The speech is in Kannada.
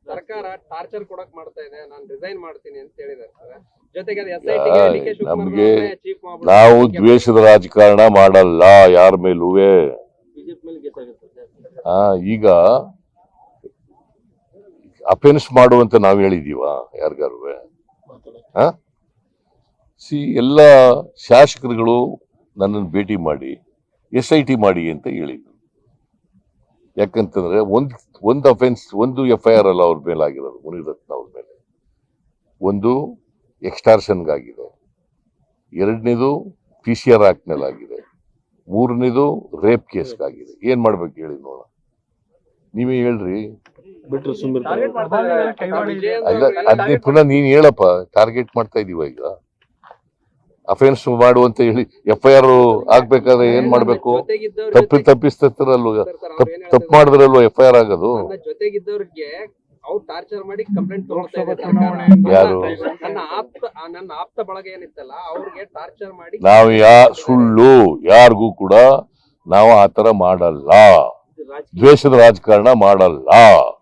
ಸರ್ಕಾರ ಟಾರ್ಚರ್ ಕೊಡಕ್ ಮಾಡ್ತಾ ಇದೆ, ನಾನು ರಿಸೈನ್ ಮಾಡ್ತೀನಿ ಅಂತ ಹೇಳಿದ್ದಾರೆ. ನಮ್ಗೆ ನಾವು ದ್ವೇಷದ ರಾಜಕಾರಣ ಮಾಡಲ್ಲ ಯಾರ ಮೇಲೂ. ಈಗ ಅಫೆನ್ಸ್ ಮಾಡುವಂತ ನಾವ್ ಹೇಳಿದೀವ ಯಾರಿಗಾರು? ಎಲ್ಲ ಶಾಸಕರುಗಳು ನನ್ನನ್ನು ಭೇಟಿ ಮಾಡಿ SIT ಮಾಡಿ ಅಂತ ಹೇಳಿದ್ರು. ಯಾಕಂತಂದ್ರೆ ಒಂದು ಅಫೆನ್ಸ್, ಒಂದು FIR ಅಲ್ಲ ಅವ್ರ ಮೇಲೆ ಆಗಿರೋದು, ಮುನಿರತ್ನ ಅವ್ರ ಮೇಲೆ. ಒಂದು ಎಕ್ಸ್ಟಾರ್ಷನ್ಗಾಗಿದೆ, ಎರಡನೇದು PCR ಆಕ್ಟ್ ನಲ್ಲಿ ಆಗಿದೆ, ಮೂರನೇದು ರೇಪ್ ಕೇಸ್ಗಾಗಿದೆ. ಏನ್ ಮಾಡ್ಬೇಕು ಹೇಳಿ ನೋಡ, ನೀವೇ ಹೇಳ್ರಿ. ಅದ್ನೇ ಪುನಃ ನೀನ್ ಹೇಳಪ್ಪ, ಟಾರ್ಗೆಟ್ ಮಾಡ್ತಾ ಇದೀವ ಈಗ. ಅಫೆನ್ಸ್ ಮಾಡುವಂತ ಹೇಳಿ FIR ಆಗ್ಬೇಕಾದ್ರೆ ಏನ್ ಮಾಡ್ಬೇಕು? ತಪ್ಪಿಸ್ತರಲ್ವ, ತಪ್ಪು ಮಾಡಿದ್ರಲ್ವ FIR ಆಗೋದು. ಅವ್ರು ಟಾರ್ಚರ್ ಮಾಡಿ ಕಂಪ್ಲೇಂಟ್ ಯಾರು? ನನ್ನ ಆಪ್ತ ಬಳಗ ಏನಿತ್ತಲ್ಲ ಅವ್ರಿಗೆ ಟಾರ್ಚರ್ ಮಾಡಿ. ನಾವು ಸುಳ್ಳು ಯಾರಿಗೂ ಕೂಡ ನಾವು ಆತರ ಮಾಡಲ್ಲ, ದ್ವೇಷದ ರಾಜಕಾರಣ ಮಾಡಲ್ಲ.